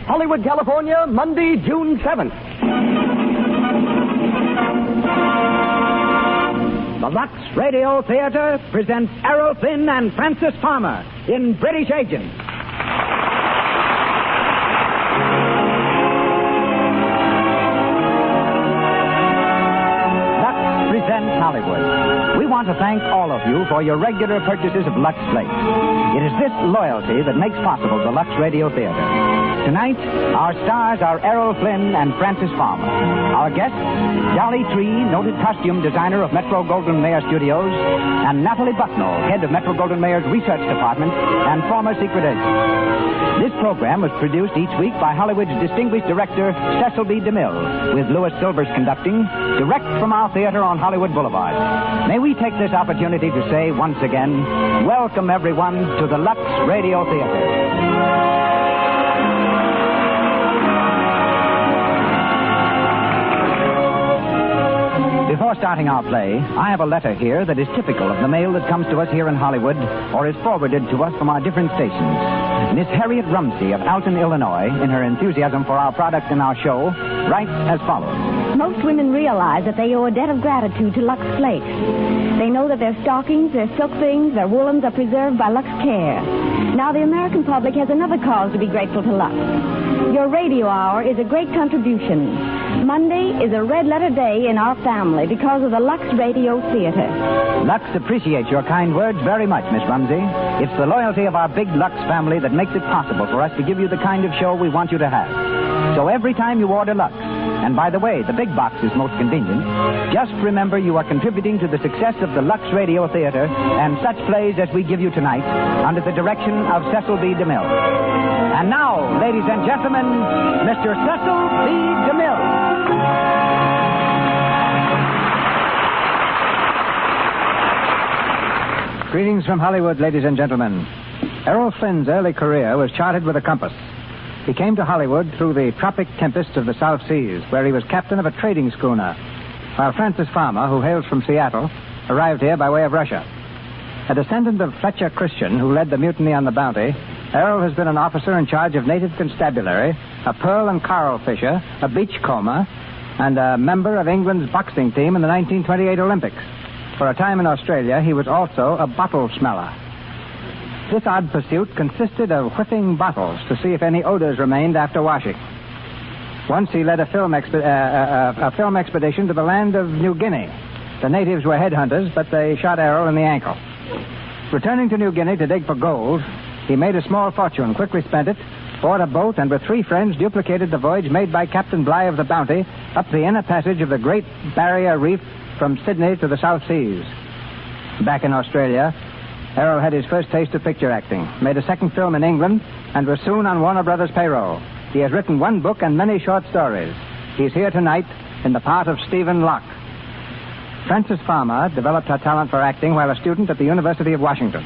Hollywood, California, Monday, June 7th. The Lux Radio Theater presents Errol Flynn and Francis Farmer in British Agent. Hollywood. We want to thank all of you for your regular purchases of Lux Flakes. It is this loyalty that makes possible the Lux Radio Theater. Tonight, our stars are Errol Flynn and Francis Farmer. Our guests, Jolly Tree, noted costume designer of Metro-Goldwyn-Mayer Studios, and Natalie Bucknell, head of Metro-Goldwyn-Mayer's research department and former secret agent. This program was produced each week by Hollywood's distinguished director, Cecil B. DeMille, with Louis Silvers conducting, direct from our theater on Hollywood Boulevard. May we take this opportunity to say once again, welcome everyone to the Lux Radio Theater. Before starting our play, I have a letter here that is typical of the mail that comes to us here in Hollywood or is forwarded to us from our different stations. Miss Harriet Rumsey of Alton, Illinois, in her enthusiasm for our product and our show, writes as follows. Most women realize that they owe a debt of gratitude to Lux Flakes. They know that their stockings, their silk things, their woolens are preserved by Lux Care. Now the American public has another cause to be grateful to Lux. Your radio hour is a great contribution. Monday is a red-letter day in our family because of the Lux Radio Theater. Lux appreciates your kind words very much, Miss Rumsey. It's the loyalty of our big Lux family that makes it possible for us to give you the kind of show we want you to have. So every time you order Lux, and by the way, the big box is most convenient, just remember you are contributing to the success of the Lux Radio Theater and such plays as we give you tonight under the direction of Cecil B. DeMille. And now, ladies and gentlemen, Mr. Cecil B. DeMille. Greetings from Hollywood, ladies and gentlemen. Errol Flynn's early career was charted with a compass. He came to Hollywood through the tropic tempests of the South Seas, where he was captain of a trading schooner, while Francis Farmer, who hails from Seattle, arrived here by way of Russia. A descendant of Fletcher Christian, who led the mutiny on the Bounty, Errol has been an officer in charge of native constabulary, a pearl and coral fisher, a beachcomber, and a member of England's boxing team in the 1928 Olympics. For a time in Australia, he was also a bottle smeller. This odd pursuit consisted of whiffing bottles to see if any odors remained after washing. Once he led a film expedition to the land of New Guinea. The natives were headhunters, but they shot Errol in the ankle. Returning to New Guinea to dig for gold, he made a small fortune, quickly spent it, bought a boat, and with 3 friends duplicated the voyage made by Captain Bligh of the Bounty up the inner passage of the Great Barrier Reef from Sydney to the South Seas. Back in Australia, Errol had his first taste of picture acting, made a second film in England, and was soon on Warner Brothers' payroll. He has written 1 book and many short stories. He's here tonight in the part of Stephen Locke. Francis Farmer developed her talent for acting while a student at the University of Washington,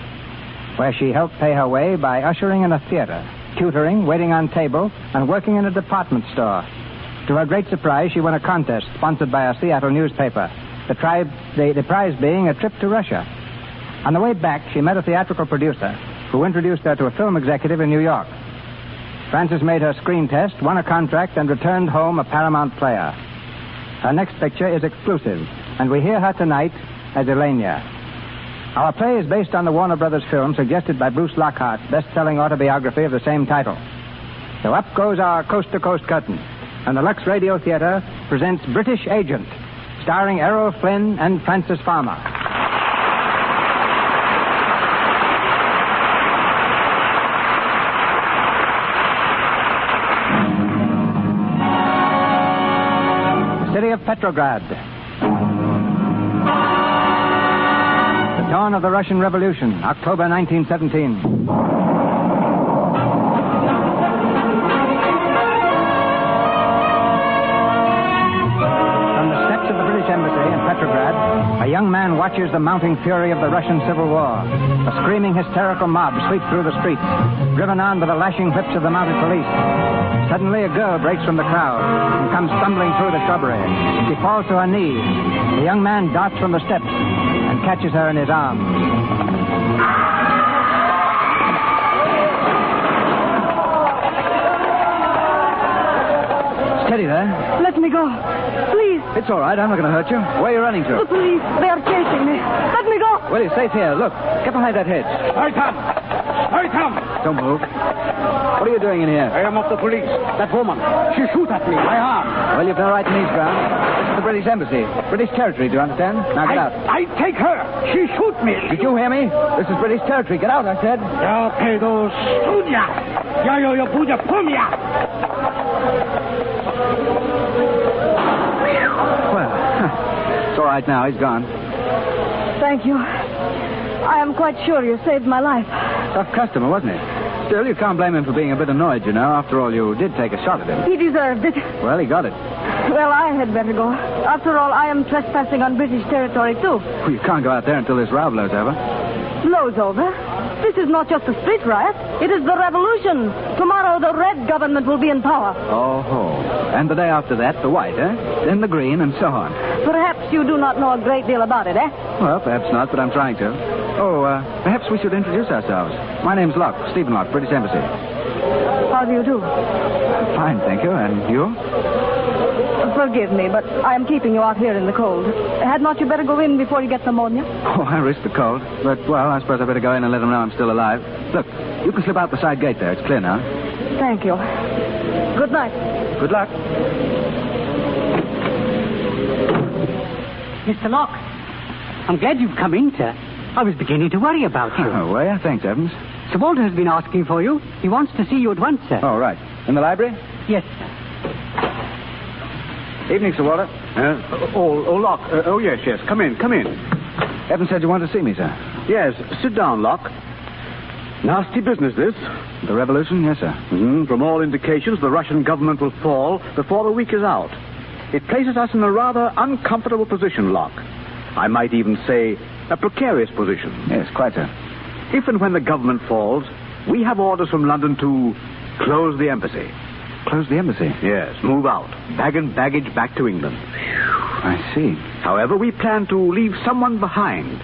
where she helped pay her way by ushering in a theater, tutoring, waiting on table, and working in a department store. To her great surprise, she won a contest sponsored by a Seattle newspaper, the prize being a trip to Russia. On the way back, she met a theatrical producer who introduced her to a film executive in New York. Francis made her screen test, won a contract, and returned home a Paramount player. Her next picture is exclusive, and we hear her tonight as Elenia. Our play is based on the Warner Brothers film suggested by Bruce Lockhart's best-selling autobiography of the same title. So up goes our coast-to-coast curtain, and the Lux Radio Theater presents British Agent, starring Errol Flynn and Francis Farmer. City of Petrograd. The dawn of the Russian Revolution, October 1917. A young man watches the mounting fury of the Russian Civil War. A screaming, hysterical mob sweeps through the streets, driven on by the lashing whips of the mounted police. Suddenly, a girl breaks from the crowd and comes stumbling through the shrubbery. She falls to her knees. The young man darts from the steps and catches her in his arms. Steady there. Let me go. Please. It's all right. I'm not going to hurt you. Where are you running to? The police. They are chasing me. Let me go. Well, you're safe here. Look. Get behind that hedge. Hurry, Tom! Hurry, Tom! Don't move. What are you doing in here? I am of the police. That woman. She shoot at me. My arm. Well, you've no right to these grounds. This is the British Embassy. British territory, do you understand? Now get out. I take her. She shoot me. Did you hear me? This is British territory. Get out, I said. Я пойду судья. Я ее буду помнить. Well, it's all right now. He's gone. Thank you. I am quite sure you saved my life. Tough customer, wasn't he? Still, you can't blame him for being a bit annoyed, you know. After all, you did take a shot at him. He deserved it. Well, he got it. Well, I had better go. After all, I am trespassing on British territory, too. Well, you can't go out there until this row blows over. Blows over? This is not just a street riot. It is the revolution. Tomorrow, the red government will be in power. Oh. And the day after that, the white, eh? Then the green, and so on. Perhaps you do not know a great deal about it, eh? Well, perhaps not, but I'm trying to. Oh, perhaps we should introduce ourselves. My name's Locke, Stephen Locke, British Embassy. How do you do? Fine, thank you. And you? Forgive me, but I am keeping you out here in the cold. Had not you better go in before you get pneumonia? Oh, I risk the cold. But, well, I suppose I better go in and let them know I'm still alive. Look, you can slip out the side gate there. It's clear now. Thank you. Good night. Good luck. Mr. Locke, I'm glad you've come in, sir. I was beginning to worry about you. Oh, well, thanks, Evans. Sir Walter has been asking for you. He wants to see you at once, sir. Oh, right. In the library? Yes, sir. Evening, Sir Walter. Locke. Oh, yes. Come in. Evans said you wanted to see me, sir. Yes, sit down, Locke. Nasty business, this. The revolution? Yes, sir. From all indications, the Russian government will fall before the week is out. It places us in a rather uncomfortable position, Locke. I might even say a precarious position. Yes, quite so. If and when the government falls, we have orders from London to close the embassy. Close the embassy? Yes, move out. Bag and baggage back to England. I see. However, we plan to leave someone behind.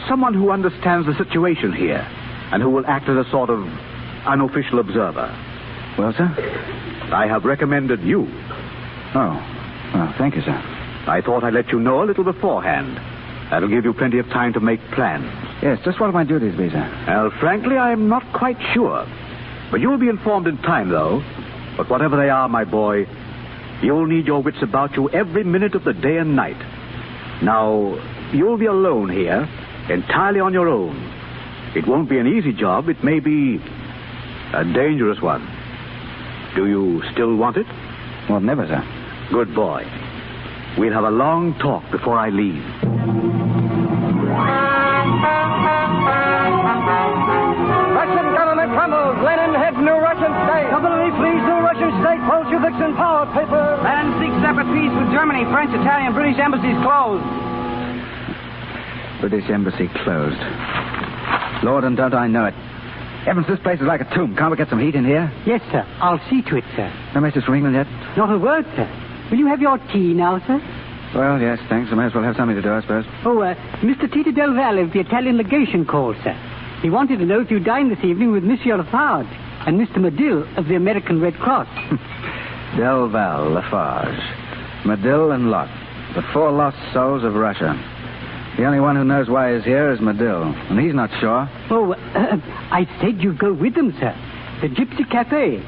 Someone who understands the situation here and who will act as a sort of unofficial observer. Well, sir? I have recommended you. Oh. Well, thank you, sir. I thought I'd let you know a little beforehand. That'll give you plenty of time to make plans. Yes, just what will my duties be, sir? Well, frankly, I'm not quite sure. But you'll be informed in time, though. But whatever they are, my boy, you'll need your wits about you every minute of the day and night. Now, you'll be alone here, entirely on your own. It won't be an easy job. It may be a dangerous one. Do you still want it? Well, never, sir. Good boy. We'll have a long talk before I leave. Russian government crumbles. Lenin head new Russian state. Company, please, new Russian state. Bolsheviks in power. Paper. And seek separate peace with Germany, French, Italian, British embassies closed. British embassy closed. Lord, and don't I know it. Evans, this place is like a tomb. Can't we get some heat in here? Yes, sir. I'll see to it, sir. No message from England yet? Not a word, sir. Will you have your tea now, sir? Well, yes, thanks. I may as well have something to do, I suppose. Oh, Mr. Tito Del Valle of the Italian legation called, sir. He wanted to know if you dined this evening with Monsieur Lafarge and Mr. Medill of the American Red Cross. Del Valle, Lafarge, Medill, and Locke. The four lost souls of Russia. The only one who knows why he's here is Medill, and he's not sure. Oh, I said you go with them, sir. The Gypsy Cafe.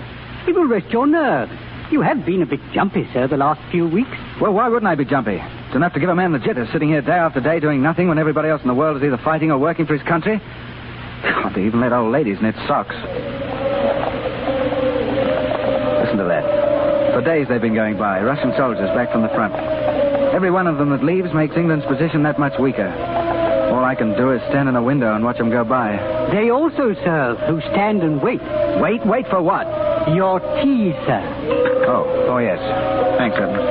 It will rest your nerves. You have been a bit jumpy, sir, the last few weeks. Well, why wouldn't I be jumpy? It's enough to give a man the jitters sitting here day after day doing nothing when everybody else in the world is either fighting or working for his country. God, they even let old ladies knit socks. Listen to that. For days they've been going by, Russian soldiers back from the front. Every one of them that leaves makes England's position that much weaker. All I can do is stand in a window and watch them go by. They also serve who stand and wait. Wait? Wait for what? Your tea, sir. Oh, yes. Thanks, Edmund.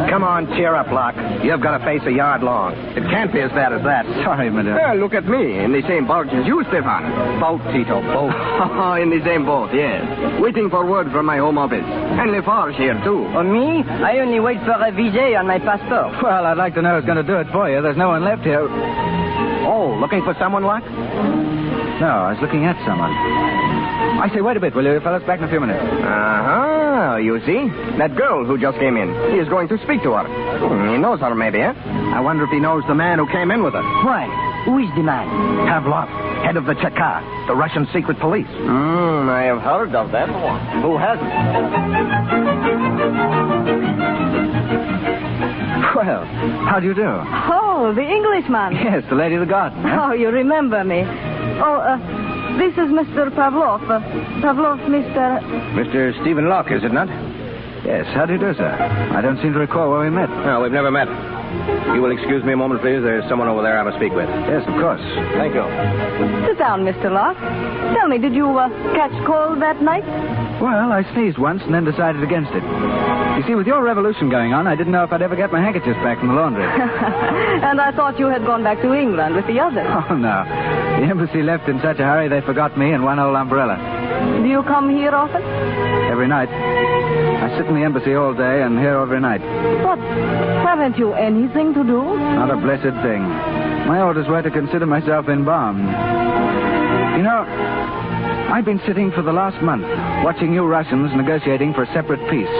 Come on, cheer up, Locke. You've got a face a yard long. It can't be as bad as that. Sorry, Madame. Look at me. In the same boat as you, Stefan. Boat, Tito, boat. In the same boat, yes. Waiting for word from my home office. And Lafarge here, too. On me? I only wait for a visa on my passport. Well, I'd like to know who's going to do it for you. There's no one left here. Oh, looking for someone, Locke? No, I was looking at someone. I say, wait a bit, will you, fellas? Back in a few minutes. Uh-huh. You see? That girl who just came in. He is going to speak to her. He knows her, maybe, eh? I wonder if he knows the man who came in with her. Why? Who is the man? Pavlov, head of the Cheka, the Russian secret police. I have heard of that one. Who hasn't? Well, how do you do? Oh, the Englishman. Yes, the lady of the garden. Eh? Oh, you remember me. This is Mr. Pavlov. Pavlov, Mr. Mr. Stephen Locke, is it not? Yes, how do you do, sir? I don't seem to recall where we met. No, we've never met. You will excuse me a moment, please. There's someone over there I must speak with. Yes, of course. Thank you. Sit down, Mr. Locke. Tell me, did you catch cold that night? Well, I sneezed once and then decided against it. You see, with your revolution going on, I didn't know if I'd ever get my handkerchiefs back from the laundry. And I thought you had gone back to England with the others. Oh, no. The embassy left in such a hurry they forgot me and one old umbrella. Do you come here often? Every night. I sit in the embassy all day and here every night. But haven't you anything to do? Not a blessed thing. My orders were to consider myself embalmed. You know, I've been sitting for the last month, watching you Russians negotiating for a separate peace.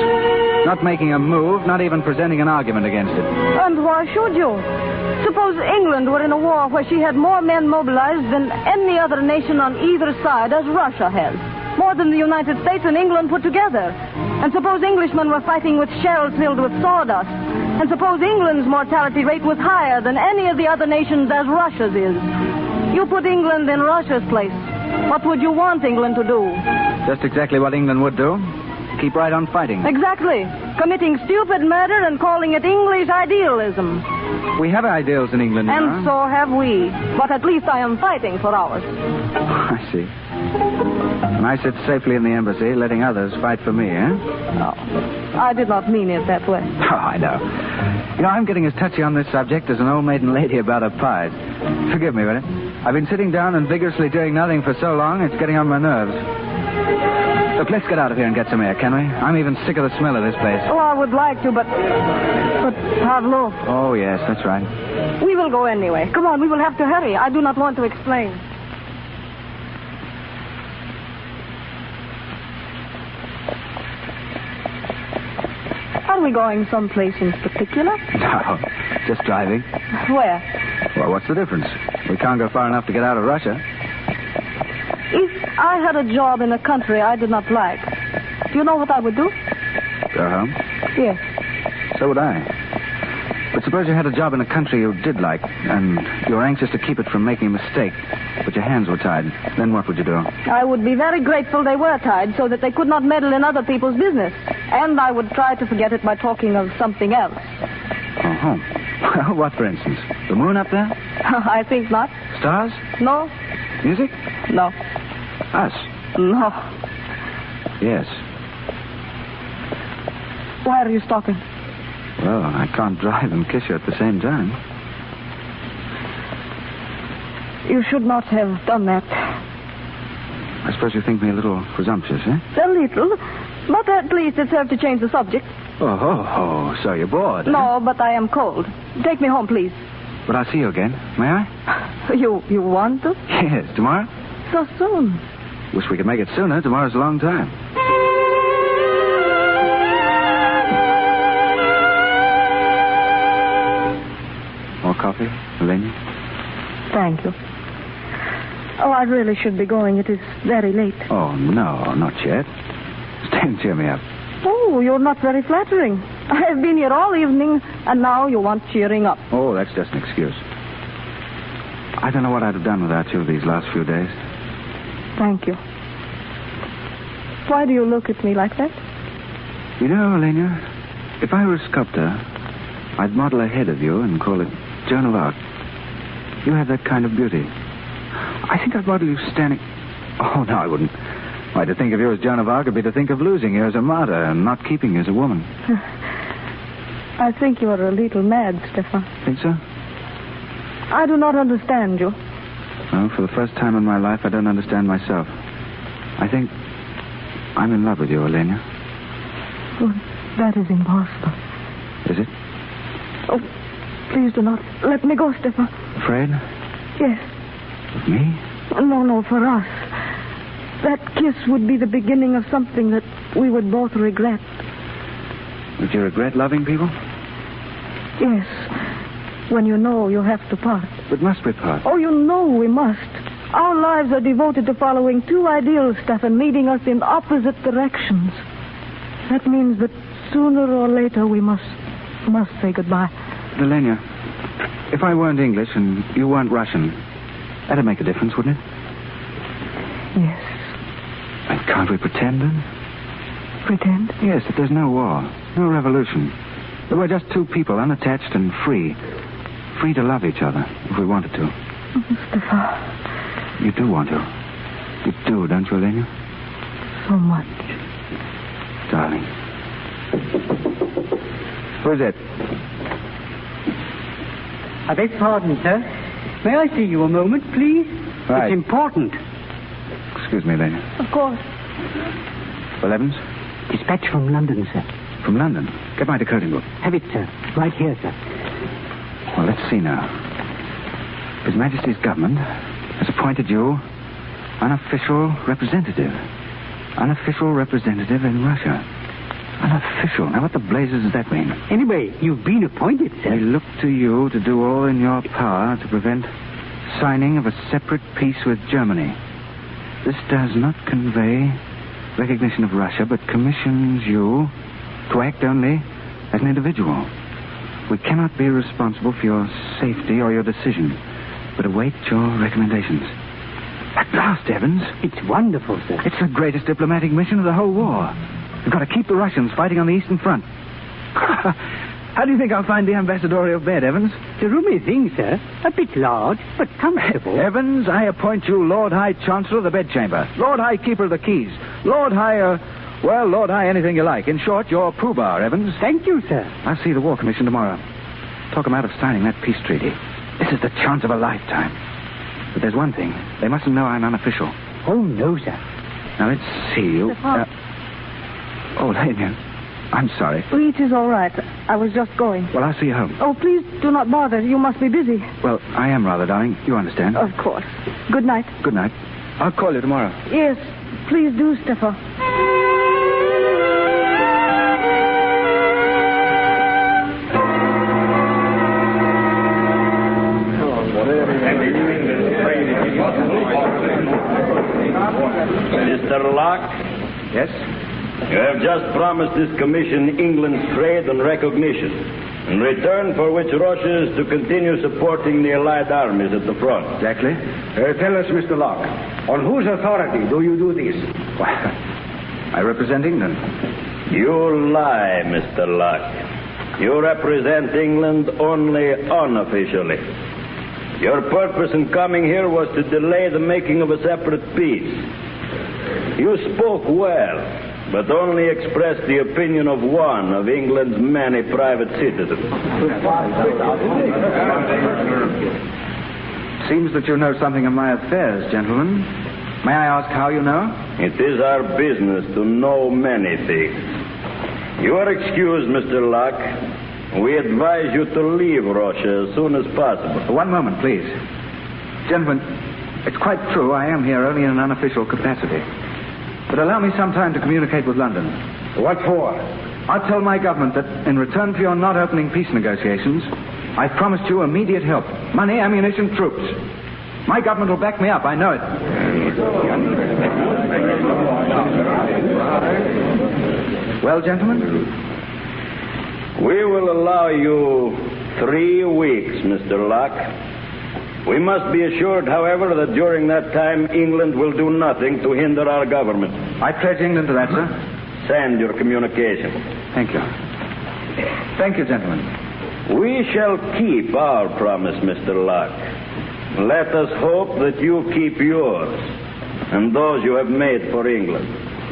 Not making a move, not even presenting an argument against it. And why should you? Suppose England were in a war where she had more men mobilized than any other nation on either side, as Russia has. More than the United States and England put together. And suppose Englishmen were fighting with shells filled with sawdust. And suppose England's mortality rate was higher than any of the other nations as Russia's is. You put England in Russia's place. What would you want England to do? Just exactly what England would do. Keep right on fighting. Exactly. Committing stupid murder and calling it English idealism. We have ideals in England, And so have we. But at least I am fighting for ours. I see. And I sit safely in the embassy, letting others fight for me, eh? Oh, I did not mean it that way. Oh, I know. You know, I'm getting as touchy on this subject as an old maiden lady about her pies. Forgive me, will you? I've been sitting down and vigorously doing nothing for so long, it's getting on my nerves. Look, let's get out of here and get some air, can we? I'm even sick of the smell of this place. Oh, I would like to, but Pavlov. Oh, yes, that's right. We will go anyway. Come on, we will have to hurry. I do not want to explain. Are we going someplace in particular? No, just driving. Where? Well, what's the difference? We can't go far enough to get out of Russia. If I had a job in a country I did not like, do you know what I would do? Go home? Yes. So would I. But suppose you had a job in a country you did like, and you were anxious to keep it from making a mistake, but your hands were tied. Then what would you do? I would be very grateful they were tied so that they could not meddle in other people's business. And I would try to forget it by talking of something else. Oh, well, what, for instance? The moon up there? I think not. Stars? No. Music? No. Us? No. Yes. Why are you stopping? Well, I can't drive and kiss you at the same time. You should not have done that. I suppose you think me a little presumptuous, eh? A little. But at least it served to change the subject. Oh, so you're bored, eh? No, but I am cold. Take me home, please. But I'll see you again. May I? You want to? Yes, tomorrow? So soon. Wish we could make it sooner. Tomorrow's a long time. More coffee, Elena? Thank you. Oh, I really should be going. It is very late. Oh, no, not yet. Stay and cheer me up. Oh, you're not very flattering. I have been here all evening, and now you want cheering up. Oh, that's just an excuse. I don't know what I'd have done without you these last few days. Thank you. Why do you look at me like that? You know, Elena, if I were a sculptor, I'd model a head of you and call it Joan of Arc. You have that kind of beauty. I think I'd model you standing... Oh, no, I wouldn't. Why, to think of you as Joan of Arc would be to think of losing you as a martyr and not keeping you as a woman. I think you are a little mad, Stefan. Think so? I do not understand you. Well, for the first time in my life, I don't understand myself. I think I'm in love with you, Elena. Oh, that is impossible. Is it? Oh, please do not let me go, Stefan. Afraid? Yes. Of me? No, for us. That kiss would be the beginning of something that we would both regret. Would you regret loving people? Yes. When you know you have to part. But must we part? Oh, you know we must. Our lives are devoted to following two ideals, Stefan, leading us in opposite directions. That means that sooner or later we must say goodbye. Elena, if I weren't English and you weren't Russian, that'd make a difference, wouldn't it? Yes. And can't we pretend then? Pretend? Yes, that there's no war, no revolution. That we're just two people, unattached and free. Free to love each other, if we wanted to. Stefan. You do want to. You do, don't you, Elena? So much. Darling. Who's it? I beg pardon, sir. May I see you a moment, please? Right. It's important. Excuse me, Elena. Of course. Well, Evans? Dispatch from London, sir. From London? Get my decoding book. Have it, sir. Right here, sir. Well, let's see now. His Majesty's government has appointed you unofficial representative. Unofficial representative in Russia. Unofficial. Now, what the blazes does that mean? Anyway, you've been appointed, sir. We look to you to do all in your power to prevent signing of a separate peace with Germany. This does not convey recognition of Russia, but commissions you to act only as an individual. We cannot be responsible for your safety or your decision, but await your recommendations. At last, Evans. It's wonderful, sir. It's the greatest diplomatic mission of the whole war. We've got to keep the Russians fighting on the Eastern Front. How do you think I'll find the ambassadorial bed, Evans? It's a roomy thing, sir. A bit large, but comfortable. Evans, I appoint you Lord High Chancellor of the Bedchamber, Lord High Keeper of the Keys, Lord High, Lord High anything you like. In short, you're Pooh Bar, Evans. Thank you, sir. I'll see the War Commission tomorrow. Talk them out of signing that peace treaty. This is the chance of a lifetime. But there's one thing. They mustn't know I'm unofficial. Oh, no, sir. Now, let's see you. Lena, I'm sorry. It is all right. I was just going. Well, I'll see you home. Oh, please do not bother. You must be busy. Well, I am rather, darling. You understand. Of course. Good night. Good night. I'll call you tomorrow. Yes, please do, Stefan. Mr. Locke? Yes? You have just promised this commission England's trade and recognition, in return for which Russia is to continue supporting the Allied armies at the front. Exactly. Tell us, Mr. Locke, on whose authority do you do this? Well, I represent England. You lie, Mr. Locke. You represent England only unofficially. Your purpose in coming here was to delay the making of a separate peace. You spoke well, but only expressed the opinion of one of England's many private citizens. Seems that you know something of my affairs, gentlemen. May I ask how you know? It is our business to know many things. You are excused, Mr. Locke. We advise you to leave Russia as soon as possible. One moment, please. Gentlemen, it's quite true I am here only in an unofficial capacity. But allow me some time to communicate with London. What for? I'll tell my government that in return for your not opening peace negotiations, I've promised you immediate help. Money, ammunition, troops. My government will back me up, I know it. Well, gentlemen? We will allow you 3 weeks, Mr. Locke. We must be assured, however, that during that time, England will do nothing to hinder our government. I pledge England to that, sir. Send your communication. Thank you. Thank you, gentlemen. We shall keep our promise, Mr. Locke. Let us hope that you keep yours and those you have made for England.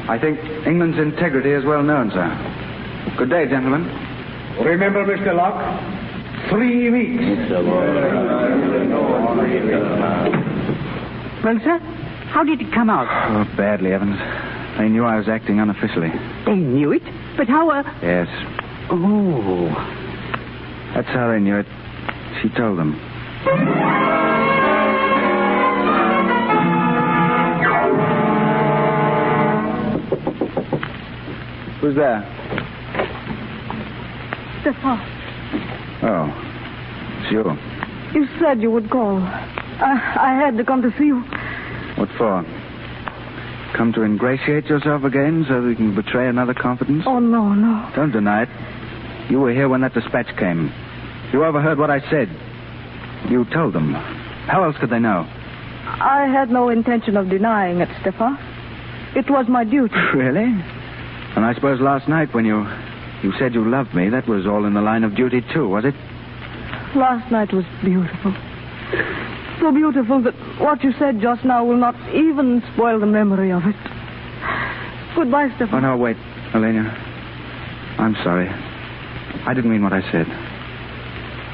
I think England's integrity is well known, sir. Good day, gentlemen. Remember, Mr. Locke, 3 weeks. Well, sir, how did it come out? Oh, badly, Evans. They knew I was acting unofficially. They knew it? But how, Yes. Oh. That's how they knew it. She told them. Who's there? Stefan. Oh, it's you. You said you would call. I had to come to see you. What for? Come to ingratiate yourself again so that you can betray another confidence? Oh, no. Don't deny it. You were here when that dispatch came. You overheard what I said. You told them. How else could they know? I had no intention of denying it, Stefan. It was my duty. Really? And I suppose last night when you said you loved me, that was all in the line of duty too, was it? Last night was beautiful. So beautiful that what you said just now will not even spoil the memory of it. Goodbye, Stefan. Oh, no, wait, Elena. I'm sorry. I didn't mean what I said.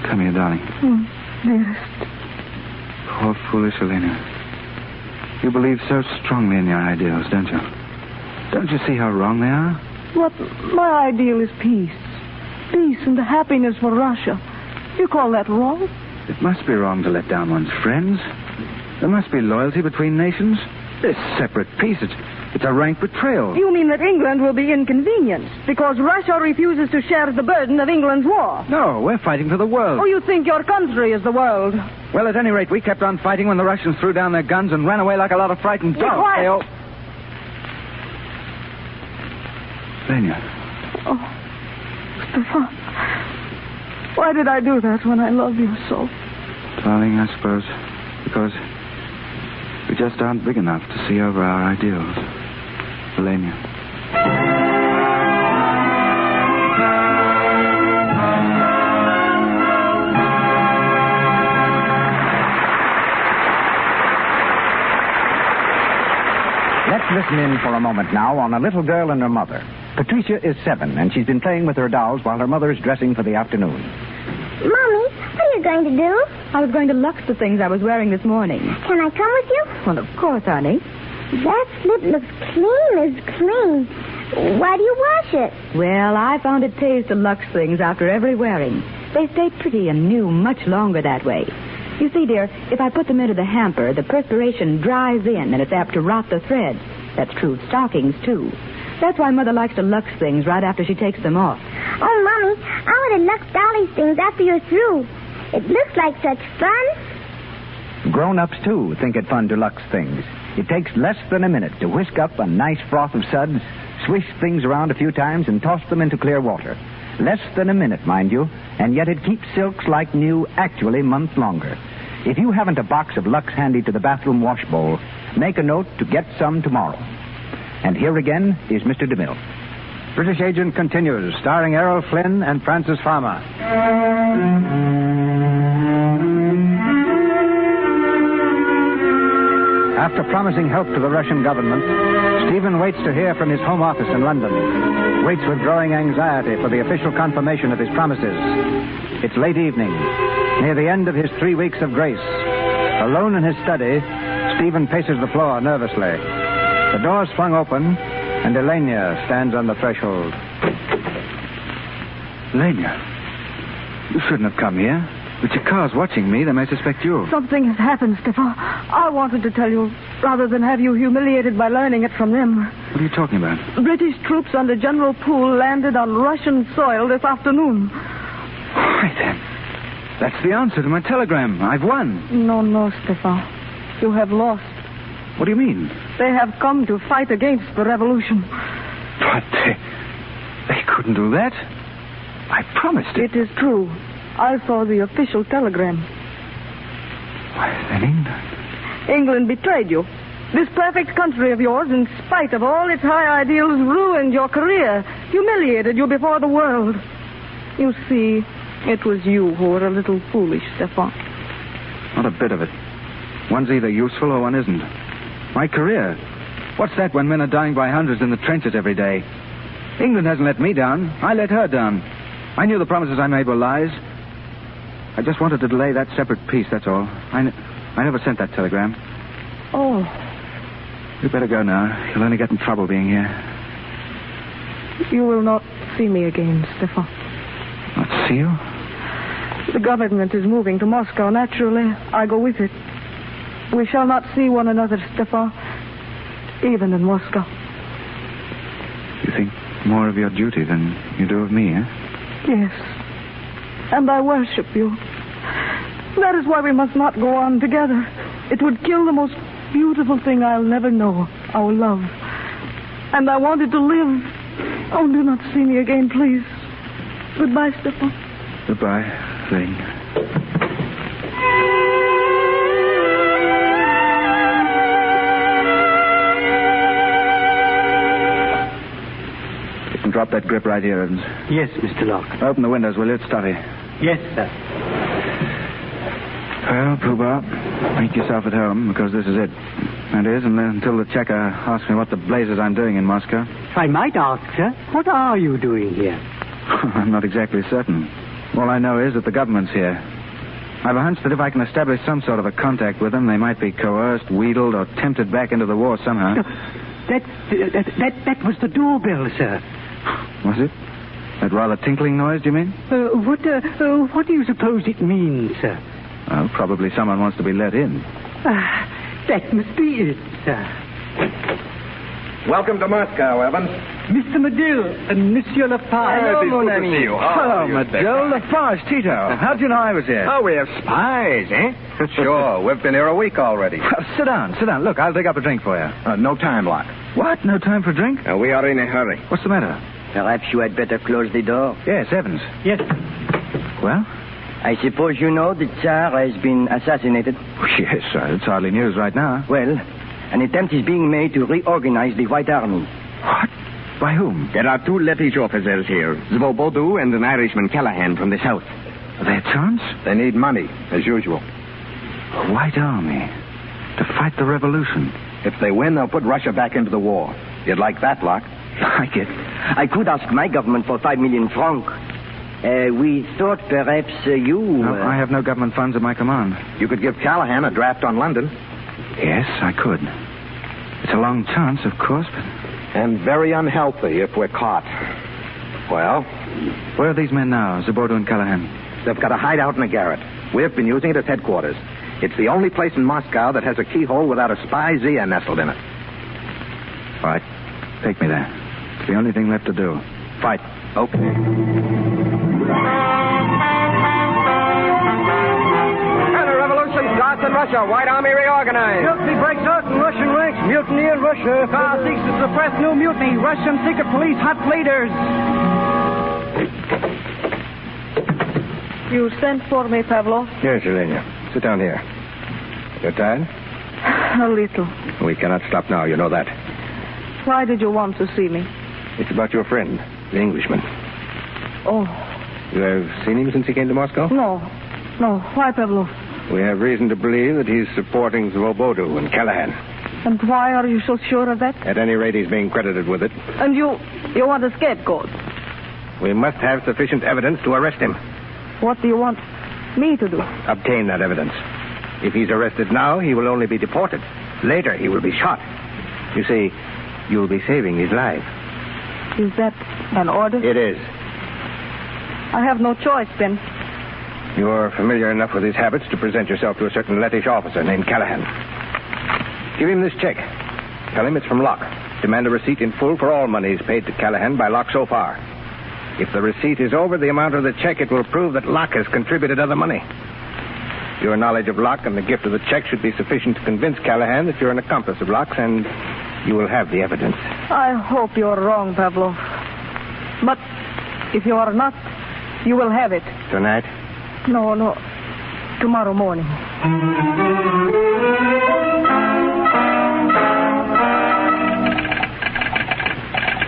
Come here, darling. Dearest. Poor foolish Elena. You believe so strongly in your ideals, don't you? Don't you see how wrong they are? What my ideal is peace. Peace and happiness for Russia. You call that wrong? It must be wrong to let down one's friends. There must be loyalty between nations. This separate peace, it's a rank betrayal. You mean that England will be inconvenienced because Russia refuses to share the burden of England's war? No, we're fighting for the world. Oh, you think your country is the world? Well, at any rate, we kept on fighting when the Russians threw down their guns and ran away like a lot of frightened dogs. Quiet. Lenya. Oh, Stefan. Why did I do that when I love you so? Darling, I suppose because we just aren't big enough to see over our ideals. Elena. Let's listen in for a moment now on a little girl and her mother. Patricia is 7, and she's been playing with her dolls while her mother is dressing for the afternoon. Mommy, what are you going to do? I was going to lux the things I was wearing this morning. Can I come with you? Well, of course, honey. That slip looks clean as clean. Why do you wash it? Well, I found it pays to lux things after every wearing. They stay pretty and new much longer that way. You see, dear, if I put them into the hamper, the perspiration dries in and it's apt to rot the thread. That's true of stockings, too. That's why Mother likes to lux things right after she takes them off. Oh, Mommy, I want to lux Dolly's things after you're through. It looks like such fun. Grown-ups, too, think it fun to lux things. It takes less than a minute to whisk up a nice froth of suds, swish things around a few times, and toss them into clear water. Less than a minute, mind you, and yet it keeps silks like new actually months longer. If you haven't a box of Lux handy to the bathroom wash bowl, make a note to get some tomorrow. And here again is Mr. DeMille. British Agent continues, starring Errol Flynn and Francis Farmer. After promising help to the Russian government, Stephen waits to hear from his home office in London. Waits with growing anxiety for the official confirmation of his promises. It's late evening, near the end of his 3 weeks of grace. Alone in his study, Stephen paces the floor nervously. The door's swung open, and Elena stands on the threshold. Elena, you shouldn't have come here. But your car's watching me. They may suspect you. Something has happened, Stefan. I wanted to tell you, rather than have you humiliated by learning it from them. What are you talking about? British troops under General Poole landed on Russian soil this afternoon. Right then. That's the answer to my telegram. I've won. No, Stefan. You have lost. What do you mean? They have come to fight against the revolution. But they couldn't do that. I promised it. It is true. I saw the official telegram. Why, then England... England betrayed you. This perfect country of yours, in spite of all its high ideals, ruined your career, humiliated you before the world. You see, it was you who were a little foolish, Stefan. Not a bit of it. One's either useful or one isn't. My career. What's that when men are dying by hundreds in the trenches every day? England hasn't let me down. I let her down. I knew the promises I made were lies. I just wanted to delay that separate peace, that's all. I never sent that telegram. Oh. You'd better go now. You'll only get in trouble being here. You will not see me again, Stefan. Not see you? The government is moving to Moscow. Naturally, I go with it. We shall not see one another, Stefan. Even in Moscow. You think more of your duty than you do of me, eh? Yes. And I worship you. That is why we must not go on together. It would kill the most beautiful thing I'll never know, our love. And I wanted to live. Oh, do not see me again, please. Goodbye, Stefan. Goodbye, Lane. You can drop that grip right here, Evans. Yes, Mr. Locke. Open the windows, will you? It's stuffy. Yes, sir. Well, Pooh-Bah, make yourself at home, because this is it. That is, until the checker asks me what the blazes I'm doing in Moscow. If I might ask, sir, what are you doing here? I'm not exactly certain. All I know is that the government's here. I've a hunch that if I can establish some sort of a contact with them, they might be coerced, wheedled, or tempted back into the war somehow. That was the doorbell, sir. Was it? That rather tinkling noise, do you mean? What do you suppose it means, sir? Well, probably someone wants to be let in. That must be it, sir. Welcome to Moscow, Evans. Mr. Medill and Monsieur Lafarge. Hello, mon ami. Hello, Medill. Lafarge, Tito. How'd you know I was here? Oh, we have spies, eh? Sure, we've been here a week already. Sit down. Look, I'll dig up a drink for you. No time, Locke. What? No time for a drink? We are in a hurry. What's the matter? Perhaps you had better close the door. Yes, Evans. Yes. Well? I suppose you know the Tsar has been assassinated. Yes, it's hardly news right now. Well, an attempt is being made to reorganize the White Army. What? By whom? There are 2 Lettish officers here, Svobodu and an Irishman, Callahan, from the south. Their chance? They need money, as usual. A White Army. To fight the revolution. If they win, they'll put Russia back into the war. You'd like that, Locke? Like it. I could ask my government for 5 million francs. We thought perhaps you... No, I have no government funds at my command. You could give Callahan a draft on London. Yes, I could. It's a long chance, of course, but... And very unhealthy if we're caught. Well? Where are these men now, Zabordo and Callahan? They've got a hideout in a garret. We've been using it as headquarters. It's the only place in Moscow that has a keyhole without a spy Zia nestled in it. All right. Take me there. It's the only thing left to do. Fight. Okay. Counter-revolution starts in Russia. White Army reorganized. Mutiny breaks out in Russian ranks. Mutiny in Russia. Tsar seeks to suppress new mutiny. Russian secret police hot leaders. You sent for me, Pavlov? Yes, Elena. Sit down here. You're tired? A little. We cannot stop now. You know that. Why did you want to see me? It's about your friend, the Englishman. Oh. You have seen him since he came to Moscow? No. Why, Pavlov? We have reason to believe that he's supporting Svobodu and Callahan. And why are you so sure of that? At any rate, he's being credited with it. And you want a scapegoat? We must have sufficient evidence to arrest him. What do you want me to do? Obtain that evidence. If he's arrested now, he will only be deported. Later, he will be shot. You see, you'll be saving his life. Is that an order? It is. I have no choice, then. You're familiar enough with his habits to present yourself to a certain Lettish officer named Callahan. Give him this check. Tell him it's from Locke. Demand a receipt in full for all monies paid to Callahan by Locke so far. If the receipt is over the amount of the check, it will prove that Locke has contributed other money. Your knowledge of Locke and the gift of the check should be sufficient to convince Callahan that you're an accomplice of Locke's, and you will have the evidence. I hope you're wrong, Pavlov. But if you are not, you will have it. Tonight? No. Tomorrow morning.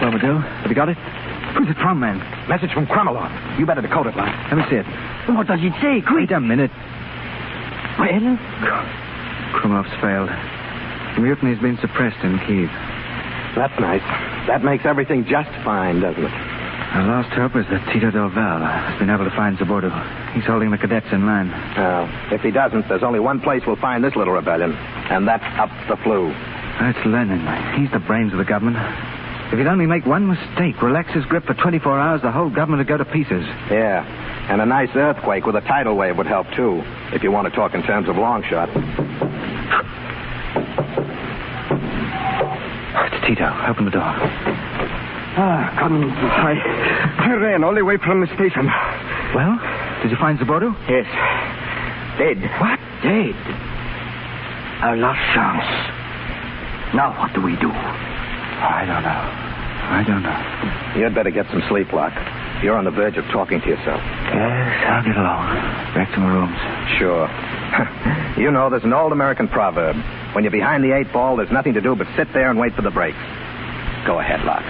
Well, Medill, have you got it? Who's it from, man? Message from Kromolov. You better decode it, Locke. Let me see it. What does it say? Quick. Wait a minute. Well? Kromov's failed. The mutiny's been suppressed in Kiev. That's nice. That makes everything just fine, doesn't it? Our last hope is that Tito Del Val has been able to find Zabordo. He's holding the cadets in line. If he doesn't, there's only one place we'll find this little rebellion, and that's up the flue. That's Lenin. He's the brains of the government. If he'd only make one mistake, relax his grip for 24 hours, the whole government would go to pieces. Yeah, and a nice earthquake with a tidal wave would help, too, if you want to talk in terms of long shot. It's Tito. Open the door. I ran all the way from the station. Well, did you find Zabodu? Yes. Dead. What? Dead. Our last chance. Now what do we do? I don't know. You'd better get some sleep, Locke. You're on the verge of talking to yourself. Yes, I'll get along. Back to my rooms. Sure. You know, there's an old American proverb. When you're behind the 8 ball, there's nothing to do but sit there and wait for the breaks. Go ahead, Locke.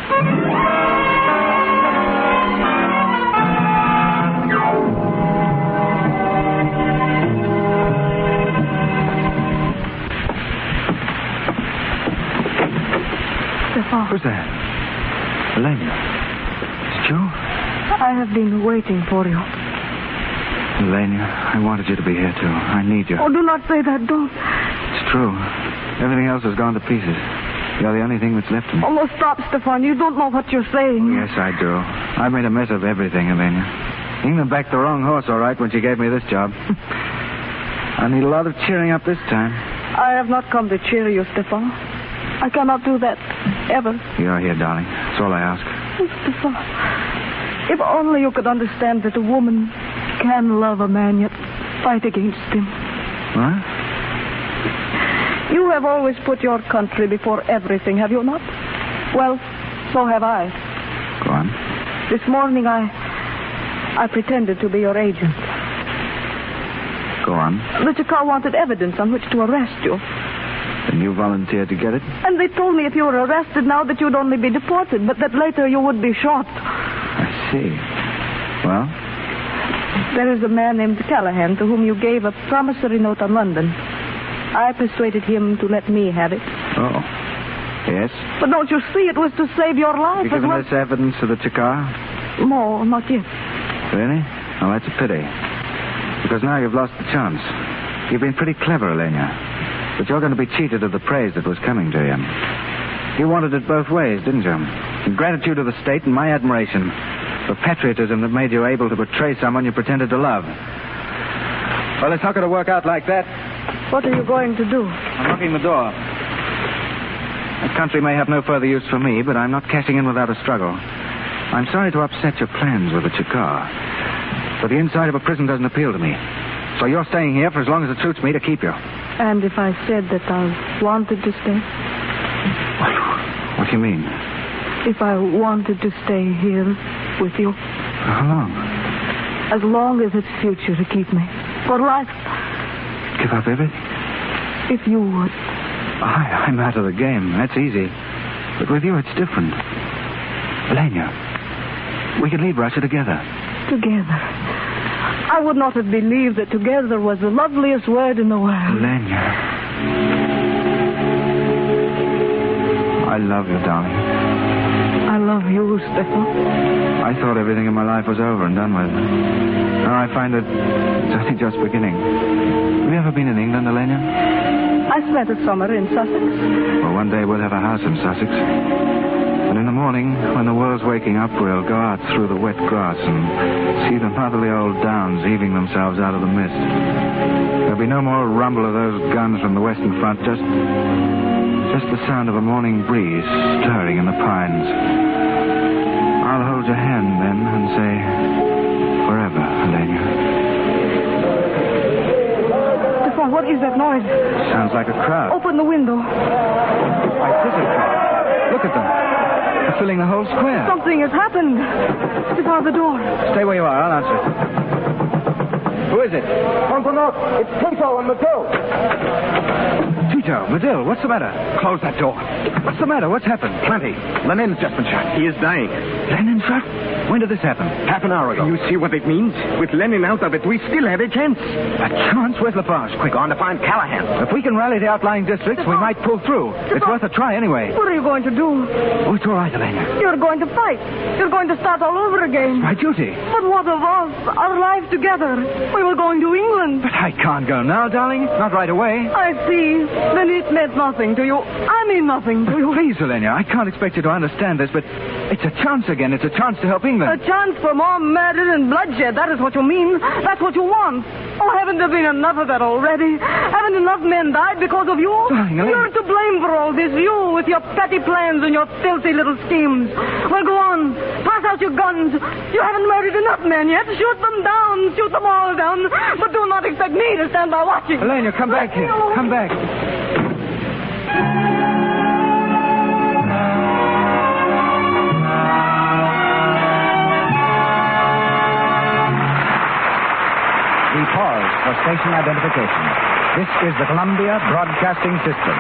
Stefan. Who's that? Elaine. Is it you? I have been waiting for you. Elaine, I wanted you to be here, too. I need you. Oh, do not say that. Don't. It's true. Everything else has gone to pieces. You're the only thing that's left of me. Oh, no, stop, Stefan. You don't know what you're saying. Yes, I do. I made a mess of everything, Elaine. England backed the wrong horse, all right, when she gave me this job. I need a lot of cheering up this time. I have not come to cheer you, Stefan. I cannot do that, ever. You're here, darling. That's all I ask. Oh, Stefan, if only you could understand that a woman can love a man, yet fight against him. What? You have always put your country before everything, have you not? Well, so have I. Go on. This morning I pretended to be your agent. Go on. The Chakar wanted evidence on which to arrest you. And you volunteered to get it? And they told me if you were arrested now that you'd only be deported, but that later you would be shot. I see. Well? There is a man named Callahan to whom you gave a promissory note on London. I persuaded him to let me have it. Oh. Yes? But don't you see, it was to save your life. You given this evidence to the Chakar? No, not yet. Really? Oh, that's a pity. Because now you've lost the chance. You've been pretty clever, Elena. But you're going to be cheated of the praise that was coming to you. You wanted it both ways, didn't you? In gratitude to the state and my admiration for patriotism that made you able to betray someone you pretended to love. Well, it's not going to work out like that. What are you going to do? I'm locking the door. That country may have no further use for me, but I'm not cashing in without a struggle. I'm sorry to upset your plans with the Chakar, but the inside of a prison doesn't appeal to me. So you're staying here for as long as it suits me to keep you. And if I said that I wanted to stay? What do you mean? If I wanted to stay here with you? How long? As long as it suits you to keep me. For life. Give up everything? If you would. I'm out of the game. That's easy. But with you, it's different. Elena, we could leave Russia together. Together? I would not have believed that together was the loveliest word in the world. Elena. I love you, darling. I love you, Stefan. I thought everything in my life was over and done with. Now I find that it's only just beginning. Have you ever been in England, Elena? I spent a summer in Sussex. Well, one day we'll have a house in Sussex. And in the morning, when the world's waking up, we'll go out through the wet grass and see the motherly old downs heaving themselves out of the mist. There'll be no more rumble of those guns from the western front, just the sound of a morning breeze stirring in the pines. I'll hold your hand then and say, forever, Elena. Stefan, what is that noise? Sounds like a crowd. Open the window. Why, prison crowd. Look at them. They're filling the whole square. Something has happened. Stefan, the door. Stay where you are. I'll answer it. Who is it? It's Tito and Medill. Tito, Medill, what's the matter? Close that door. What's the matter? What's happened? Plenty. Lenin's just been shot. He is dying. Lenin shot? When did this happen? Half an hour ago. You see what it means? With Lenin out of it, we still have a chance. A chance? Where's Lafarge? Quick. Gone to find Callahan. If we can rally the outlying districts, we might pull through. It's worth a try anyway. What are you going to do? Oh, it's all right, Elena. You're going to fight. You're going to start all over again. My duty. But what of us? Our lives together. We were going to England. But I can't go now, darling. Not right away. I see. Then it meant nothing to you. I mean nothing to you. Please, Elena, I can't expect you to understand this, but it's a chance again. It's a chance to help England. A chance for more murder and bloodshed. That is what you mean. That's what you want. Oh, haven't there been enough of that already? Haven't enough men died because of you? Darling, Elena. You're to blame for all this. You. go with your petty plans and your filthy little schemes. Well, go on. Pass out your guns. You haven't murdered enough men yet. Shoot them down. Shoot them all down. But do not expect me to stand by watching. Elena, come back here. Come back. We pause for station identification. This is the Columbia Broadcasting System.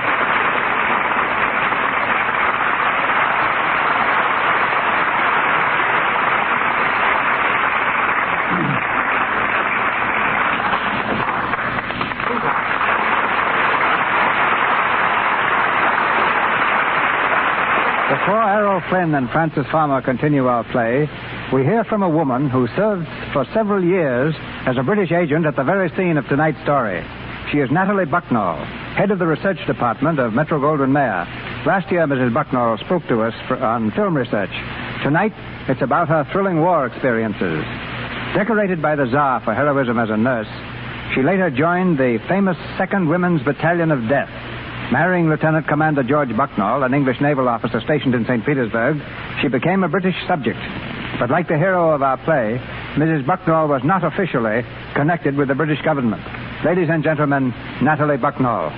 Before Errol Flynn and Francis Farmer continue our play, we hear from a woman who served for several years as a British agent at the very scene of tonight's story. She is Natalie Bucknall, head of the research department of Metro-Goldwyn-Mayer. Last year, Mrs. Bucknall spoke to us on film research. Tonight, it's about her thrilling war experiences. Decorated by the Tsar for heroism as a nurse, she later joined the famous 2nd Women's Battalion of Death. Marrying Lieutenant Commander George Bucknall, an English naval officer stationed in St. Petersburg, she became a British subject. But like the hero of our play, Mrs. Bucknall was not officially connected with the British government. Ladies and gentlemen, Natalie Bucknall.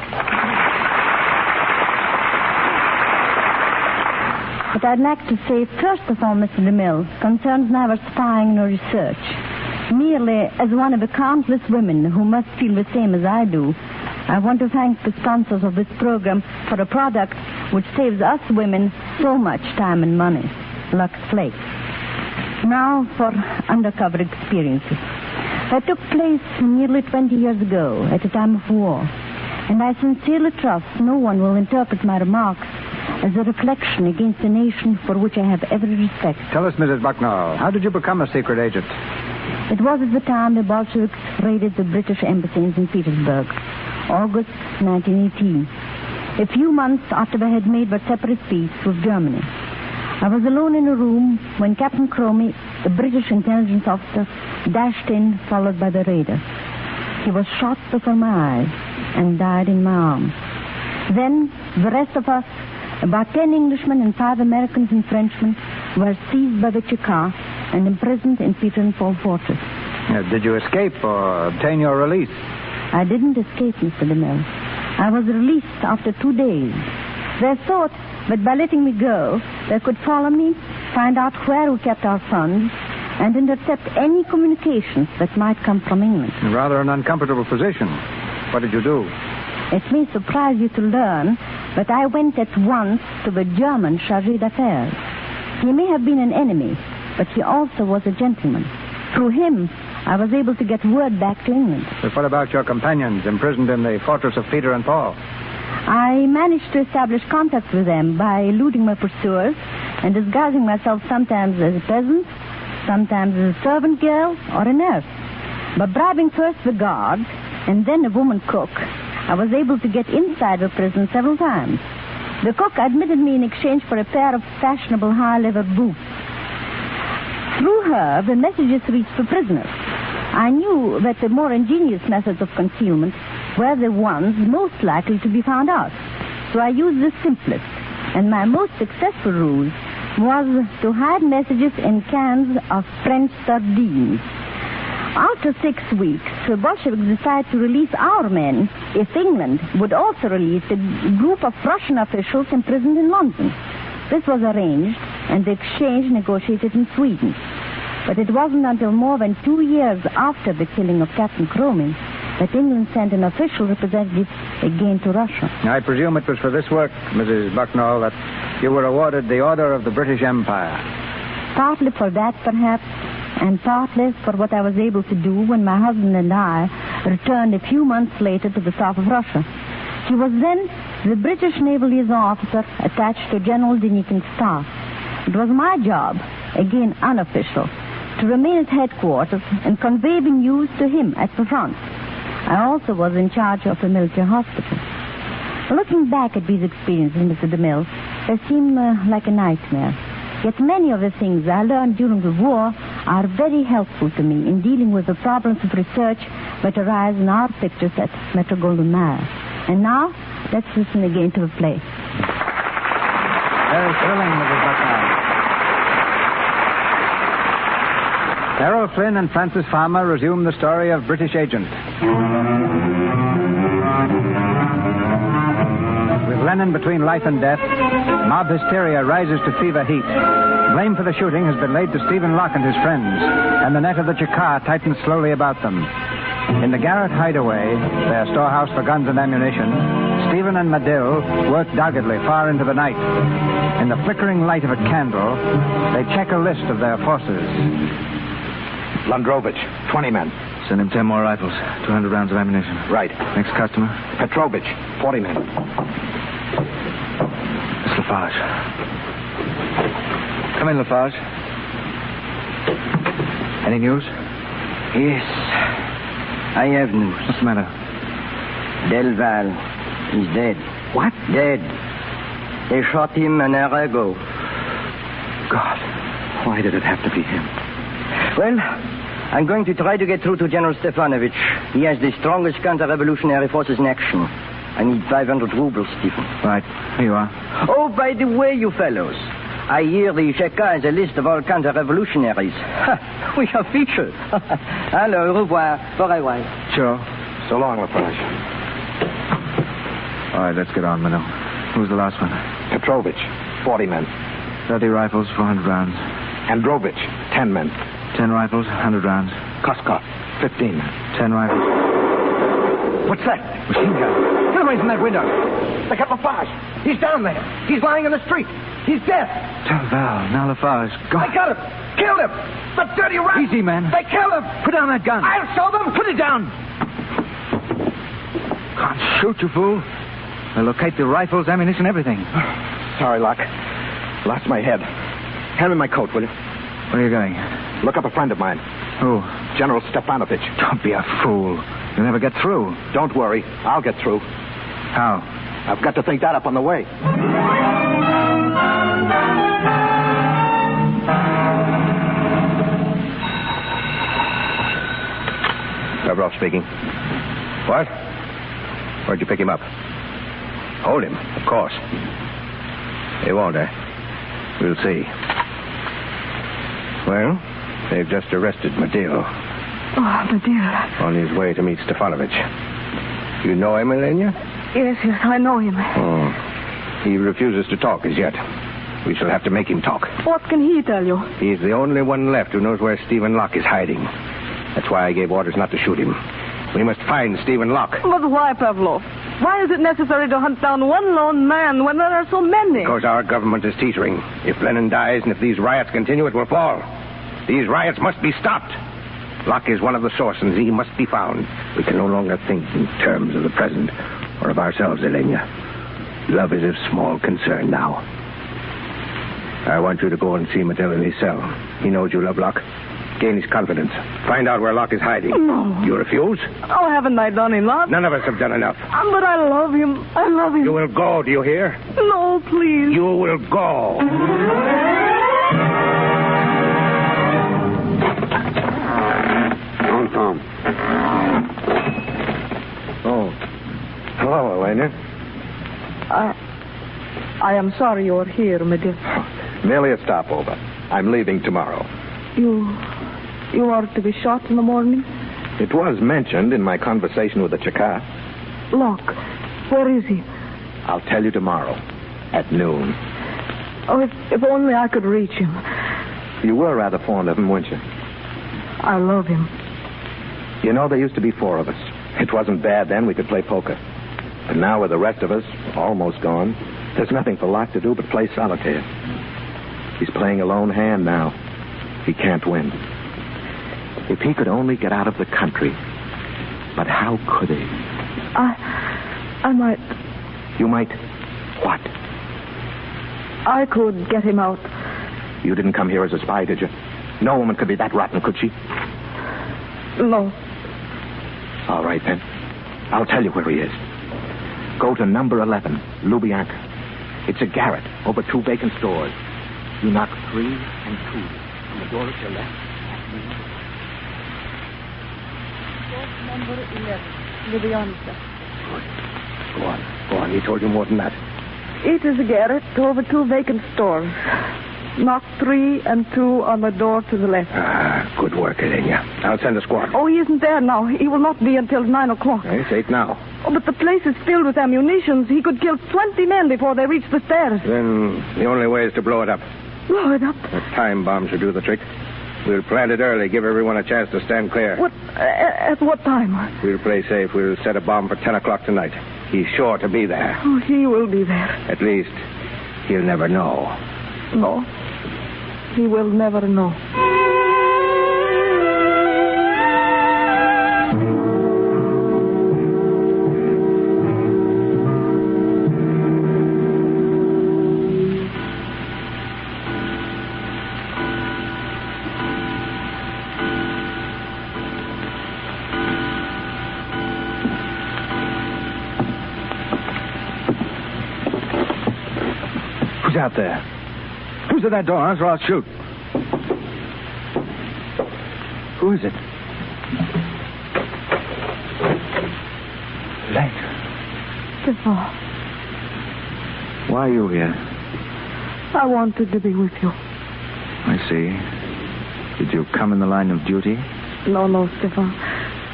What I'd like to say, first of all, Mr. DeMille, concerns neither spying nor research. Merely as one of the countless women who must feel the same as I do, I want to thank the sponsors of this program for a product which saves us women so much time and money, Lux Flakes. Now for undercover experiences. That took place nearly 20 years ago at a time of war, and I sincerely trust no one will interpret my remarks as a reflection against a nation for which I have every respect. Tell us, Mrs. Bucknall, how did you become a secret agent? It was at the time the Bolsheviks raided the British embassy in St. Petersburg, August 1918, a few months after they had made their separate peace with Germany. I was alone in a room when Captain Cromie, the British intelligence officer, dashed in, followed by the raider. He was shot before my eyes and died in my arms. Then the rest of us, about 10 Englishmen and 5 Americans and Frenchmen, were seized by the Cheka and imprisoned in Peter and Paul Fortress. Did you escape or obtain your release? I didn't escape, Mr. DeMille. I was released after 2 days. They thought that by letting me go, they could follow me, find out where we kept our funds, and intercept any communications that might come from England. Rather an uncomfortable position. What did you do? It may surprise you to learn that I went at once to the German chargé d'affaires. He may have been an enemy, but he also was a gentleman. Through him, I was able to get word back to England. But what about your companions imprisoned in the fortress of Peter and Paul? I managed to establish contacts with them by eluding my pursuers and disguising myself sometimes as a peasant, sometimes as a servant girl or a nurse. By bribing first the guards and then a woman cook, I was able to get inside the prison several times. The cook admitted me in exchange for a pair of fashionable high-leather boots. Through her, the messages reached the prisoners. I knew that the more ingenious methods of concealment were the ones most likely to be found out. So I used the simplest, and my most successful ruse was to hide messages in cans of French sardines. After 6 weeks, the Bolsheviks decided to release our men if England would also release a group of Russian officials imprisoned in London. This was arranged, and the exchange negotiated in Sweden. But it wasn't until more than 2 years after the killing of Captain Cromie that England sent an official representative again to Russia. I presume it was for this work, Mrs. Bucknall, that you were awarded the Order of the British Empire. Partly for that, perhaps, and partly for what I was able to do when my husband and I returned a few months later to the south of Russia. He was then the British naval liaison officer attached to General Denikin's staff. It was my job, again unofficial, to remain at headquarters and convey the news to him at the front. I also was in charge of a military hospital. Looking back at these experiences, Mr. DeMille, they seem like a nightmare. Yet many of the things I learned during the war are very helpful to me in dealing with the problems of research that arise in our pictures at Metro-Goldwyn-Mayer. And now, let's listen again to the play. Very thrilling, Mrs. Buckeye. Errol Flynn and Francis Farmer resume the story of British Agent. With Lennon between life and death, mob hysteria rises to fever heat. Blame for the shooting has been laid to Stephen Locke and his friends, and the net of the Chakar tightens slowly about them. In the Garrett hideaway, their storehouse for guns and ammunition, Stephen and Medill work doggedly far into the night. In the flickering light of a candle, they check a list of their forces. Landrovich, 20 men. Send him 10 more rifles, 200 rounds of ammunition. Right. Next customer? Petrovich, 40 men. Miss Lafarge. Come in, Lafarge. Any news? Yes. I have news. What's the matter? Delval is dead. What? Dead. They shot him an hour ago. God, why did it have to be him? Well, I'm going to try to get through to General Stefanovich. He has the strongest counter-revolutionary forces in action. I need 500 rubles, Stephen. Right. Here you are. Oh, by the way, you fellows, I hear the Cheka has a list of all counter-revolutionaries. We are featured. Alors, au revoir. For a while. Sure. So long, Lafarge. All right, let's get on, Manu. Who's the last one? Petrovich, 40 men. 30 rifles, 400 rounds. Androvich, 10 men. 10 rifles, 100 rounds. Koskov, 15 men. 10 rifles. What's that? Machine gun. Get away from that window. Look at Lafarge. He's down there. He's lying in the street. He's dead. Val, now Lafarge. Go. They got him. Killed him. The dirty rat. Easy, man. They killed him. Put down that gun. I'll show them. Put it down. Can't shoot, you fool. They'll locate the rifles, ammunition, everything. Sorry, Locke. Lost my head. Hand me my coat, will you? Where are you going? Look up a friend of mine. Who? General Stefanovich. Don't be a fool. You'll never get through. Don't worry. I'll get through. How? I've got to think that up on the way. Lavrov speaking. What? Where'd you pick him up? Hold him, of course. They won't, eh? We'll see. Well, they've just arrested Medill. Oh, Medill. On his way to meet Stefanovich. You know him, Elena? Yes, I know him. Oh. He refuses to talk as yet. We shall have to make him talk. What can he tell you? He's the only one left who knows where Stephen Locke is hiding. That's why I gave orders not to shoot him. We must find Stephen Locke. But why, Pavlov? Why is it necessary to hunt down one lone man when there are so many? Because our government is teetering. If Lenin dies and if these riots continue, it will fall. These riots must be stopped. Locke is one of the sources. He must be found. We can no longer think in terms of the present or of ourselves, Elena. Love is of small concern now. I want you to go and see Medill in his cell. He knows you love Locke. Gain his confidence. Find out where Locke is hiding. No. You refuse? Oh, haven't I done enough? None of us have done enough. But I love him. I love him. You will go, do you hear? No, please. You will go. Tom. Oh. Hello, Elena. I am sorry you're here, Medill. Merely a stopover. I'm leaving tomorrow. You are to be shot in the morning? It was mentioned in my conversation with the Chakar. Locke, where is he? I'll tell you tomorrow, at noon. Oh, if only I could reach him. You were rather fond of him, weren't you? I love him. You know, there used to be 4 of us. It wasn't bad then. We could play poker. But now with the rest of us almost gone, there's nothing for Locke to do but play solitaire. He's playing a lone hand now. He can't win. If he could only get out of the country. But how could he? I might... You might... What? I could get him out. You didn't come here as a spy, did you? No woman could be that rotten, could she? No. All right, then. I'll tell you where he is. Go to number 11, Lubyanka. It's a garret over 2 vacant doors. You knock 3 and 2. On the door at your left. Number 11, Lubyanka. Good. Go on. He told you more than that. It is a garret over 2 vacant stores. Knock 3 and 2 on the door to the left. Good work, Elenia. I'll send a squad. Oh, he isn't there now. He will not be until 9 o'clock. It's 8 now. Oh, but the place is filled with ammunition. He could kill 20 men before they reach the stairs. Then the only way is to blow it up. Blow it up? A time bomb should do the trick. We'll plant it early, give everyone a chance to stand clear. What? At what time? We'll play safe. We'll set a bomb for 10 o'clock tonight. He's sure to be there. Oh, he will be there. At least, he'll never know. No. He will never know. Who's out there? Who's at that door? Or I'll shoot. Who is it? Lane. Stefan, Why are you here? I wanted to be with you. I see. Did you come in the line of duty? No, Stefan.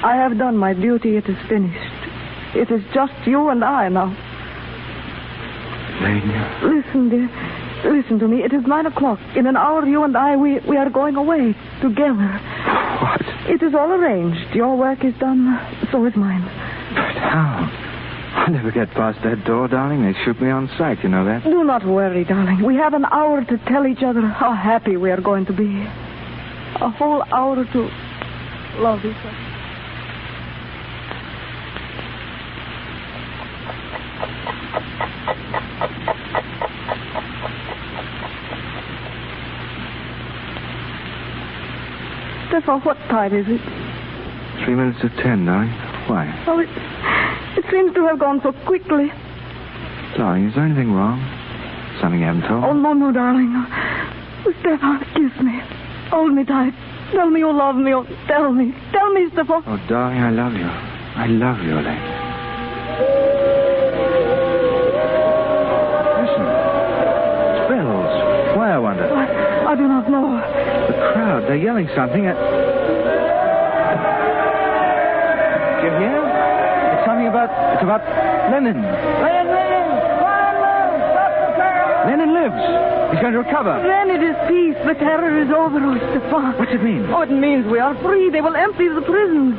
I have done my duty. It is finished. It is just you and I now. Lane. Listen, dear. Listen to me. It is 9 o'clock. In an hour, you and I, we are going away together. What? It is all arranged. Your work is done. So is mine. But how? I'll never get past that door, darling. They shoot me on sight. You know that? Do not worry, darling. We have an hour to tell each other how happy we are going to be. A whole hour to love each other. Stefan, what time is it? 3 minutes to 10, darling. Why? Oh, it seems to have gone so quickly. Darling, is there anything wrong? Something you haven't told? Oh, no, darling. Stefan, kiss me. Hold me tight. Tell me you love me. Oh, tell me. Tell me, Stefan. Oh, darling, I love you. I love you, Elaine. Listen. It's bells. Why, I wonder? I do not know. The crowd, they're yelling something at... Do you hear? It's something about... It's about Lenin. Lenin lives. He's going to recover. Then it is peace. The terror is over, oh, Stefan. What's it mean? Oh, it means we are free. They will empty the prisons.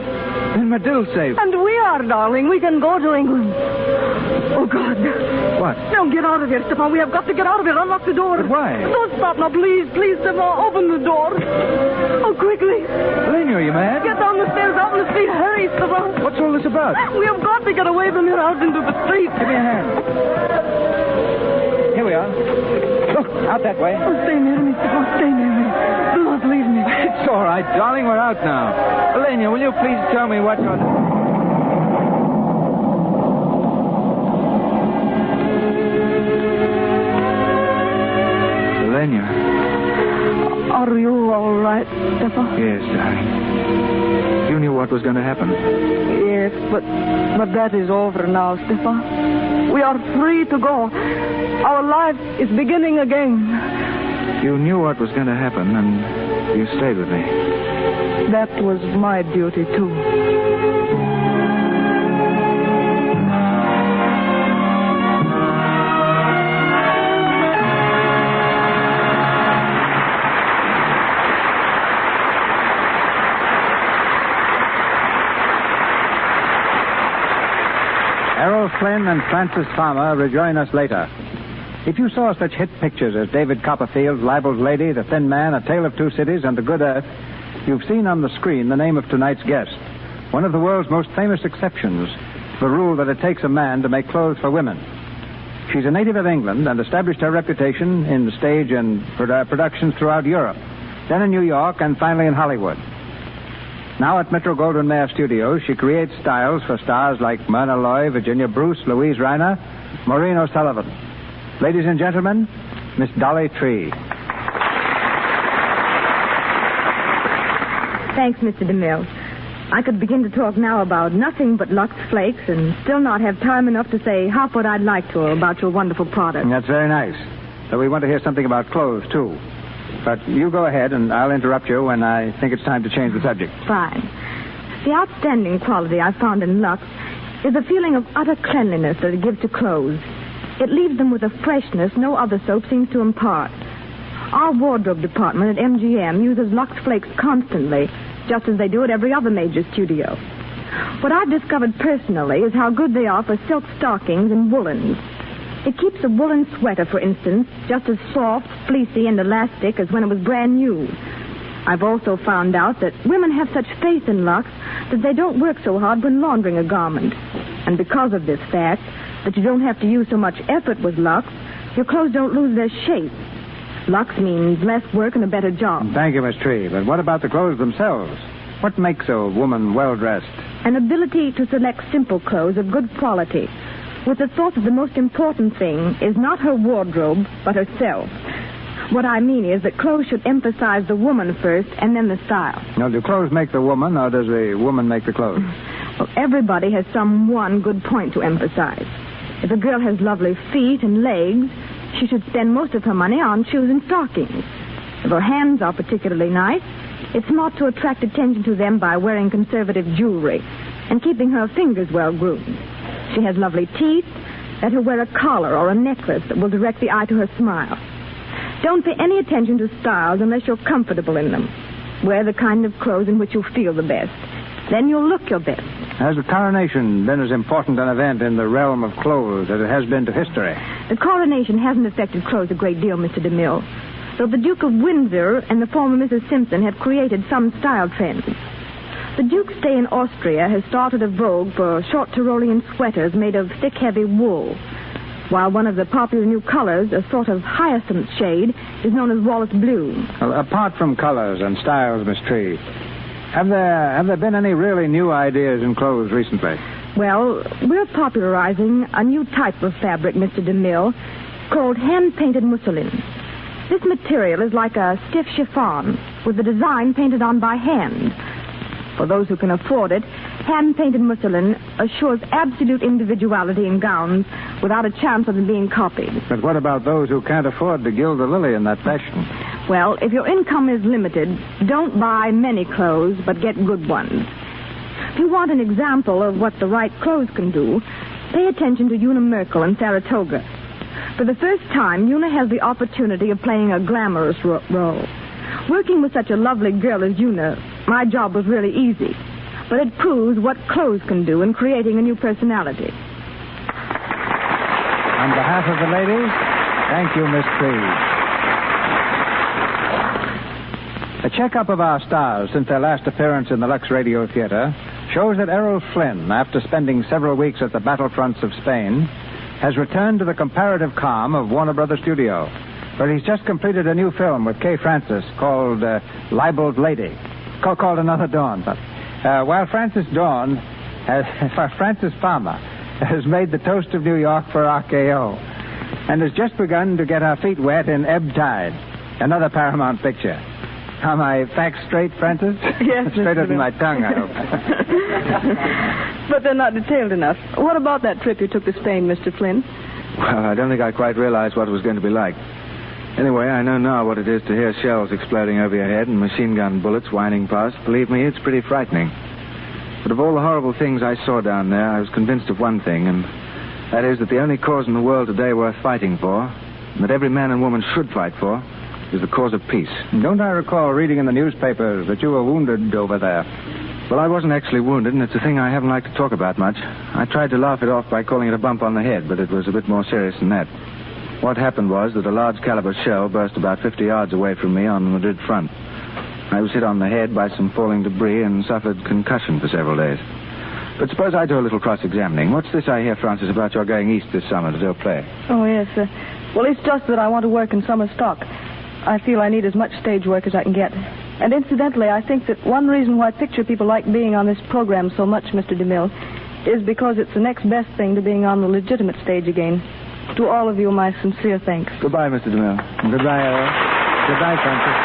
Then Madil's safe. And we are, darling. We can go to England. Oh, God. What? Now, get out of here, Stefan. We have got to get out of here. Unlock the door. But why? Don't stop now, please. Please, Stefan. Open the door. Oh, quickly. Elena, are you mad? Get down the stairs, out in the street. Hurry, Stefan. What's all this about? We have got to get away from here out into the street. Give me a hand. Here we are. Look, out that way. Oh, stay near me, Stefan. Stay near me. Do not leave me. It's all right, darling. We're out now. Elena, will you please tell me what you're... Elena. Are you all right, Stefan? Yes, darling. You knew what was going to happen. Yes, but that is over now, Stefan. We are free to go. Our life is beginning again. You knew what was going to happen, and you stayed with me. That was my duty, too. Errol Flynn and Francis Farmer rejoin us later. If you saw such hit pictures as David Copperfield's Libel's Lady, The Thin Man, A Tale of Two Cities, and The Good Earth, you've seen on the screen the name of tonight's guest, one of the world's most famous exceptions to the rule that it takes a man to make clothes for women. She's a native of England and established her reputation in stage and productions throughout Europe, then in New York, and finally in Hollywood. Now at Metro-Goldwyn-Mayer Studios, she creates styles for stars like Myrna Loy, Virginia Bruce, Louise Reiner, Maureen O'Sullivan. Ladies and gentlemen, Miss Dolly Tree. Thanks, Mr. DeMille. I could begin to talk now about nothing but Lux Flakes and still not have time enough to say half what I'd like to about your wonderful product. That's very nice. But we want to hear something about clothes, too. But you go ahead, and I'll interrupt you when I think it's time to change the subject. Fine. The outstanding quality I found in Lux is the feeling of utter cleanliness that it gives to clothes. It leaves them with a freshness no other soap seems to impart. Our wardrobe department at MGM uses Lux Flakes constantly, just as they do at every other major studio. What I've discovered personally is how good they are for silk stockings and woolens. It keeps a woolen sweater, for instance, just as soft, fleecy, and elastic as when it was brand new. I've also found out that women have such faith in Lux that they don't work so hard when laundering a garment. And because of this fact, that you don't have to use so much effort with Lux, your clothes don't lose their shape. Lux means less work and a better job. Thank you, Miss Tree. But what about the clothes themselves? What makes a woman well-dressed? An ability to select simple clothes of good quality, with the thought that the most important thing is not her wardrobe, but herself. What I mean is that clothes should emphasize the woman first and then the style. Now, do clothes make the woman, or does the woman make the clothes? Well, everybody has some one good point to emphasize. If a girl has lovely feet and legs, she should spend most of her money on shoes and stockings. If her hands are particularly nice, it's smart to attract attention to them by wearing conservative jewelry and keeping her fingers well groomed. She has lovely teeth, let her wear a collar or a necklace that will direct the eye to her smile. Don't pay any attention to styles unless you're comfortable in them. Wear the kind of clothes in which you feel the best. Then you'll look your best. Has the coronation been as important an event in the realm of clothes as it has been to history? The coronation hasn't affected clothes a great deal, Mr. DeMille. Though the Duke of Windsor and the former Mrs. Simpson have created some style trends. The Duke's stay in Austria has started a vogue for short Tyrolean sweaters made of thick, heavy wool, while one of the popular new colors, a sort of hyacinth shade, is known as Wallace Blue. Well, apart from colors and styles, Miss Tree, have there been any really new ideas in clothes recently? Well, we're popularizing a new type of fabric, Mr. DeMille, called hand-painted mousseline. This material is like a stiff chiffon, with the design painted on by hand. For those who can afford it, hand-painted mousseline assures absolute individuality in gowns without a chance of them being copied. But what about those who can't afford to gild the lily in that fashion? Well, if your income is limited, don't buy many clothes, but get good ones. If you want an example of what the right clothes can do, pay attention to Una Merkel in Saratoga. For the first time, Una has the opportunity of playing a glamorous role. Working with such a lovely girl as Una, my job was really easy. But it proves what clothes can do in creating a new personality. On behalf of the ladies, thank you, Miss Tree. A checkup of our stars since their last appearance in the Lux Radio Theater shows that Errol Flynn, after spending several weeks at the battlefronts of Spain, has returned to the comparative calm of Warner Brothers Studio, where he's just completed a new film with Kay Francis called Libeled Lady, called Another Dawn. But while Francis Palmer has made the toast of New York for RKO and has just begun to get her feet wet in Ebb Tide, another Paramount picture. Are my facts straight, Francis? Yes, Straighter than my tongue, I hope. But they're not detailed enough. What about that trip you took to Spain, Mr. Flynn? Well, I don't think I quite realized what it was going to be like. Anyway, I know now what it is to hear shells exploding over your head and machine gun bullets whining past. Believe me, it's pretty frightening. But of all the horrible things I saw down there, I was convinced of one thing, and that is that the only cause in the world today worth fighting for, and that every man and woman should fight for, is the cause of peace. Don't I recall reading in the newspapers that you were wounded over there? Well, I wasn't actually wounded, and it's a thing I haven't liked to talk about much. I tried to laugh it off by calling it a bump on the head, but it was a bit more serious than that. What happened was that a large caliber shell burst about 50 yards away from me on the Madrid front. I was hit on the head by some falling debris and suffered concussion for several days. But suppose I do a little cross-examining. What's this I hear, Francis, about your going east this summer to do a play? Oh, yes. Well, it's just that I want to work in summer stock. I feel I need as much stage work as I can get. And incidentally, I think that one reason why picture people like being on this program so much, Mr. DeMille, is because it's the next best thing to being on the legitimate stage again. To all of you, my sincere thanks. Goodbye, Mr. DeMille. Goodbye, Errol. Goodbye, Francis.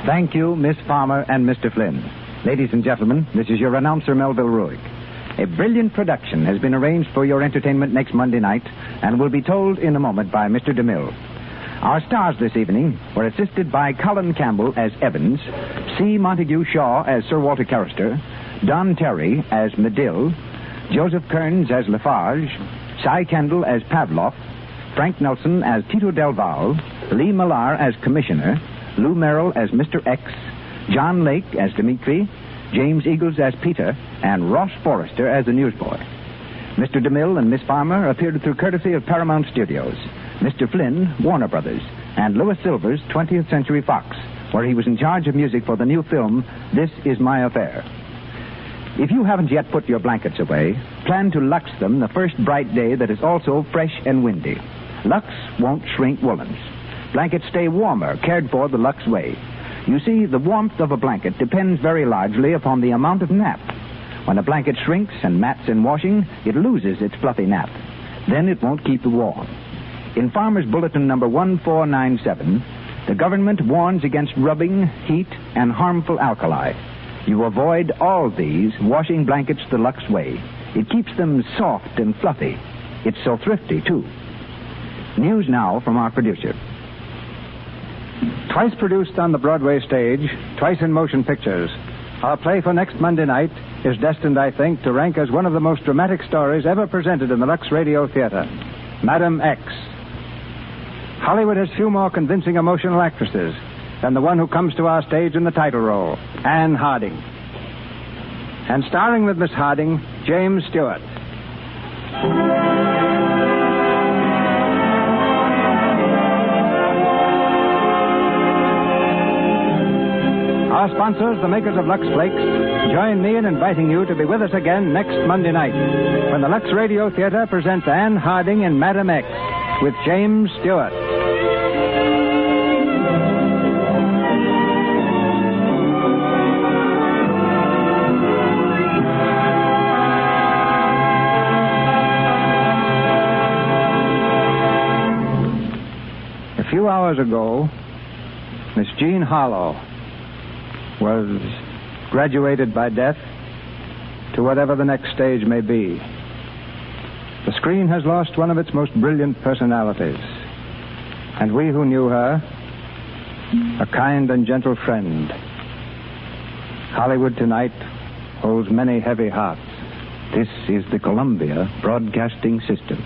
Thank you, Miss Farmer and Mr. Flynn. Ladies and gentlemen, this is your announcer, Melville Ruick. A brilliant production has been arranged for your entertainment next Monday night and will be told in a moment by Mr. DeMille. Our stars this evening were assisted by Colin Campbell as Evans, C. Montague Shaw as Sir Walter Carrister, Don Terry as Medill, Joseph Kearns as Lafarge, Cy Kendall as Pavlov, Frank Nelson as Tito Del Val, Lee Millar as Commissioner, Lou Merrill as Mr. X, John Lake as Dimitri, James Eagles as Peter, and Ross Forrester as the newsboy. Mr. DeMille and Miss Farmer appeared through courtesy of Paramount Studios, Mr. Flynn, Warner Brothers, and Louis Silvers, 20th Century Fox, where he was in charge of music for the new film, This Is My Affair. If you haven't yet put your blankets away, plan to Lux them the first bright day that is also fresh and windy. Lux won't shrink woolens. Blankets stay warmer, cared for the Lux way. You see, the warmth of a blanket depends very largely upon the amount of nap. When a blanket shrinks and mats in washing, it loses its fluffy nap. Then it won't keep you warm. In Farmer's Bulletin number 1497, the government warns against rubbing, heat, and harmful alkali. You avoid all these washing blankets the Lux way. It keeps them soft and fluffy. It's so thrifty, too. News now from our producer. Twice produced on the Broadway stage, twice in motion pictures, our play for next Monday night is destined, I think, to rank as one of the most dramatic stories ever presented in the Lux Radio Theater, Madam X. Hollywood has few more convincing emotional actresses than the one who comes to our stage in the title role, Anne Harding. And starring with Miss Harding, James Stewart. Our sponsors, the makers of Lux Flakes, join me in inviting you to be with us again next Monday night when the Lux Radio Theater presents Anne Harding in Madam X with James Stewart. A few hours ago, Miss Jean Harlow was graduated by death to whatever the next stage may be. The screen has lost one of its most brilliant personalities, and we who knew her, a kind and gentle friend. Hollywood tonight holds many heavy hearts. This is the Columbia Broadcasting System.